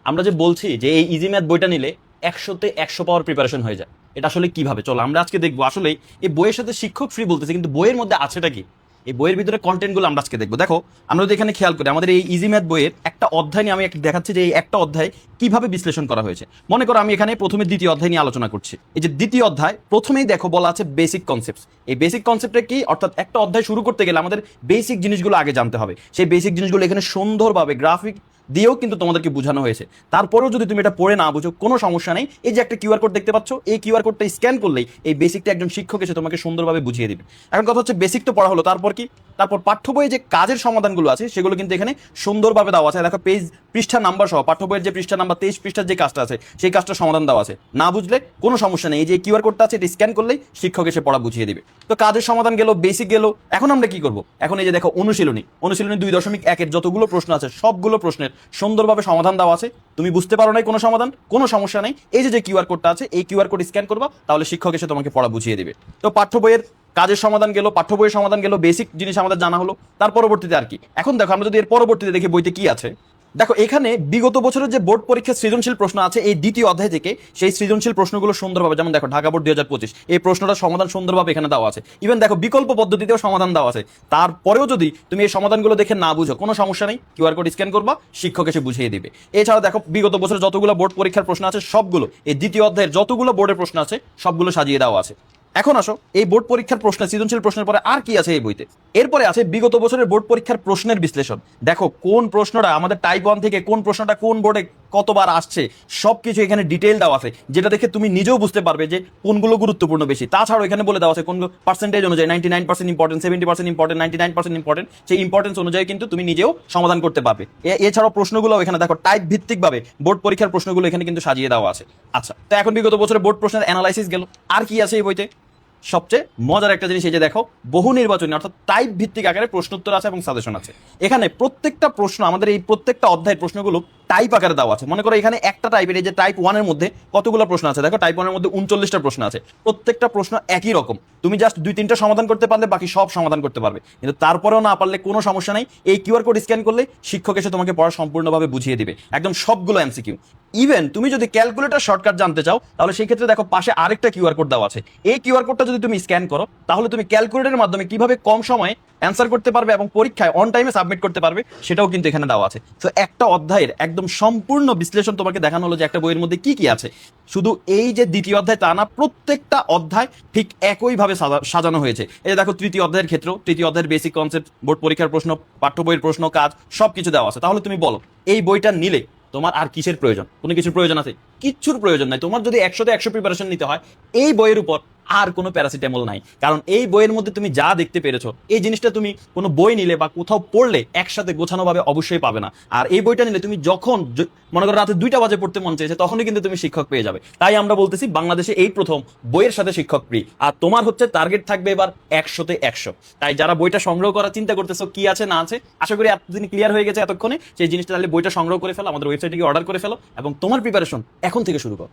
আমরা যে বলছি যে এই ইজি ম্যাথ বইটা নিলে 100তে 100 পাওয়ার প্রিপারেশন হয়ে যায়, এটা আসলে কিভাবে? চলো আমরা আজকে দেখবো আসলে এই বইয়ের সাথে শিক্ষক ফ্রি বলতেছে, কিন্তু বইয়ের মধ্যে আছেটা কি, এই বইয়ের ভিতরে কন্টেন্টগুলো আমরা আজকে দেখবো। দেখো, আমরা যদি এখানে খেয়াল করি, আমাদের এই ইজি ম্যাথ বইয়ের একটা অধ্যায় নিয়ে আমি দেখাচ্ছি যে এই একটা অধ্যায় কিভাবে বিশ্লেষণ করা হয়েছে। মনে করো আমি এখানে প্রথমে দ্বিতীয় অধ্যায় নিয়ে আলোচনা করছি। এই যে দ্বিতীয় অধ্যায়, প্রথমেই দেখো বলা আছে বেসিক কনসেপ্টস। এই বেসিক কনসেপ্টটা কি? অর্থাৎ একটা অধ্যায় শুরু করতে গেলে আমাদের বেসিক জিনিসগুলো আগে জানতে হবে। সেই বেসিক জিনিসগুলো এখানে সুন্দরভাবে গ্রাফিক দিয়েও কিন্তু তোমাদেরকে বোঝানো হয়েছে। তারপরেও যদি তুমি এটা পড়ে না বুঝো, কোনো সমস্যা নেই। এই যে একটা কিউআর কোড দেখতে পাচ্ছ, এই কিউআর কোডটা স্ক্যান করলেই এই বেসিকটা একজন শিক্ষক এসে তোমাকে সুন্দরভাবে বুঝিয়ে দিবে। এখন কথা হচ্ছে, বেসিক তো পড়া হলো, তারপর কি? তারপর পাঠ্য বইয়ে যে কাজের সমাধানগুলো আছে সেগুলো কিন্তু এখানে সুন্দরভাবে দেওয়া আছে। দেখো পৃষ্ঠা নাম্বার সহ পাঠ্য বইয়ের যে পৃষ্ঠা নাম্বার 23 পৃষ্ঠার যে কাজটা আছে সেই কাজটা সমাধান দেওয়া আছে। না বুঝলে কোনো সমস্যা নেই, এই যে কিউআর কোডটা আছে এটা স্ক্যান করলেই শিক্ষক এসে পড়া বুঝিয়ে দিবে। তো কাজের সমাধান গেল, বেসিক গেল। এখন আমরা কি করব? এখন এই যে দেখো অনুশীলনী 2.1 যতগুলো প্রশ্ন আছে সবগুলো প্রশ্নের সুন্দরভাবে সমাধান দেওয়া আছে। তুমি বুঝতে পারো নাই কোনো সমাধান, কোনো সমস্যা নেই। এই যে কিউআর কোডটা আছে এই কিউআর কোড স্ক্যান করবা, তাহলে শিক্ষক এসে তোমাকে পড়া বুঝিয়ে দিবে। তো পাঠ্য বইয়ের কাজের সমাধান গেল, পাঠ্য বইয়ের সমাধান গেল, বেসিক জিনিস আমাদের জানা হলো। তার পরবর্তীতে আর কি? এখন দেখো আমরা যদি এর পরবর্তীতে দেখি বইতে কি আছে। দেখো এখানে বিগত বছরের যে বোর্ড পরীক্ষার সৃজনশীল প্রশ্ন আছে এই দ্বিতীয় অধ্যায় থেকে, সেই সৃজনশীল প্রশ্নগুলো সুন্দরভাবে, যেমন দেখো ঢাকা বোর্ড 2025 এই প্রশ্নটার সমাধান সুন্দরভাবে এখানে দেওয়া আছে। ইভেন দেখো বিকল্প পদ্ধতিতেও সমাধান দেওয়া আছে। তারপরেও যদি তুমি এই সমাধানগুলো দেখে না বুঝো, কোনো সমস্যা নেই, কিউআর কোড স্ক্যান করবা, শিক্ষক এসে বুঝিয়ে দিবে। এছাড়া দেখো বিগত বছর যতগুলো বোর্ড পরীক্ষার প্রশ্ন আছে সবগুলো, এই দ্বিতীয় অধ্যায়ের যতগুলো বোর্ডের প্রশ্ন আছে সবগুলো সাজিয়ে দেওয়া আছে। এখন আসো, এই বোর্ড পরীক্ষার প্রশ্ন, সৃজনশীল প্রশ্নের পরে আর কি আছে এই বইতে? এরপরে আছে বিগত বছরের বোর্ড পরীক্ষার প্রশ্নের বিশ্লেষণ। দেখো কোন প্রশ্নটা আমাদের টাইপ 1 থেকে কোন প্রশ্নটা কোন বোর্ডে কতবার আসছে সবকিছু এখানে ডিটেইল দেওয়া আছে, যেটা দেখে তুমি নিজেও বুঝতে পারবে যে কোনগুলো গুরুত্বপূর্ণ বেশি। তাছাড়াও এখানে বলে দেওয়া আছে কোন পার্সেন্টেজ অনুযায়ী 99% ইম্পর্টেন্ট, 70% ইম্পর্টেন্ট, 99% ইম্পর্টেন্ট, সেই ইম্পর্টেন্স অনুযায়ী কিন্তু তুমি নিজেও সমাধান করতে পারবে। এছাড়াও প্রশ্নগুলো এখানে দেখো টাইপ ভিত্তিক ভাবে বোর্ড পরীক্ষার প্রশ্নগুলো এখানে কিন্তু সাজিয়ে দেওয়া আছে। আচ্ছা, তো এখন বিগত বছরের বোর্ড প্রশ্নের অ্যানালাইসিস গেল। আর কি আছে এই বইতে? সবচেয়ে মজার একটা জিনিস, এই যে দেখো বহু নির্বাচনী অর্থাৎ টাইপ ভিত্তিক আকারে প্রশ্নোত্তর আছে এবং সাজেশন আছে। এখানে প্রত্যেকটা প্রশ্ন, আমাদের এই প্রত্যেকটা অধ্যায়ের প্রশ্নগুলো টাইপ আকারে দেওয়া আছে। মনে করো এখানে একটা টাইপের, এই যে টাইপ 1 এর মধ্যে কতগুলো প্রশ্ন আছে, দেখো টাইপ 1 এর মধ্যে 39টা প্রশ্ন আছে। প্রত্যেকটা প্রশ্ন একই রকম, তুমি জাস্ট 2-3টা সমাধান করতে পারলে বাকি সব সমাধান করতে পারবে। কিন্তু তারপরেও না পারলে কোনো সমস্যা নেই, এই কিউআর কোড স্ক্যান করলে শিক্ষক এসে তোমাকে পড়া সম্পূর্ণভাবে বুঝিয়ে দিবে, একদম সবগুলো এমসিকিউ। ইভেন তুমি যদি ক্যালকুলেটর শর্টকাট জানতে চাও তাহলে সেই ক্ষেত্রে দেখো পাশে আরেকটা কিউআর কোড দেওয়া আছে। এই কিউআর কোডটা যদি তুমি স্ক্যান করো তাহলে তুমি ক্যালকুলেটরের মাধ্যমে কিভাবে কম সময়ে অ্যান্সার করতে পারবে এবং পরীক্ষায় অন টাইমে সাবমিট করতে পারবে সেটাও কিন্তু এখানে দেওয়া আছে। তো একটা অধ্যায়ের একদম সম্পূর্ণ বিশ্লেষণ তোমাকে দেখানো হলো যে একটা বইয়ের মধ্যে কি কি আছে। শুধু এই যে দ্বিতীয় অধ্যায় তা না, প্রত্যেকটা অধ্যায় ঠিক একইভাবে সাজানো হয়েছে। এই যে দেখো তৃতীয় অধ্যায়ের ক্ষেত্রেও, তৃতীয় অধ্যায়ের বেসিক কনসেপ্ট, বোর্ড পরীক্ষার প্রশ্ন, পাঠ্য বইয়ের প্রশ্ন, কাজ সবকিছু দেওয়া আছে। তাহলে তুমি বলো এই বইটা নিলে তোমার আর কিসের প্রয়োজন? কোনো কিছুর প্রয়োজন আছে? কিচ্ছুর প্রয়োজন নাই। তোমার যদি 100তে 100 প্রিপারেশন নিতে হয়, এই বইয়ের উপর আর কোনো প্যারাসিটামল নাই। কারণ এই বইয়ের মধ্যে তুমি যা দেখতে পেরেছো, এই জিনিসটা তুমি কোনো বই নিলে বা কোথাও পড়লে একসাথে গোছানোভাবে অবশ্যই পাবে না। আর এই বইটা নিলে তুমি যখন মনে করো রাতে 2টা বাজে পড়তে মন চেয়েছে, তখনই কিন্তু তুমি শিক্ষক পেয়ে যাবে। তাই আমরা বলতেছি বাংলাদেশে এই প্রথম বইয়ের সাথে শিক্ষক ফ্রি। আর তোমার হচ্ছে টার্গেট থাকবে এবার 100তে 100। তাই যারা বইটা সংগ্রহ করার চিন্তা করতেছো কি আছে না আছে, আশা করি এতদিন ক্লিয়ার হয়ে গেছে এতক্ষণে। সেই জিনিসটা তাহলে বইটা সংগ্রহ করে ফেলো, আমাদের ওয়েবসাইটে গিয়ে অর্ডার করে ফেলো এবং তোমার প্রিপারেশন এখন থেকে শুরু করো।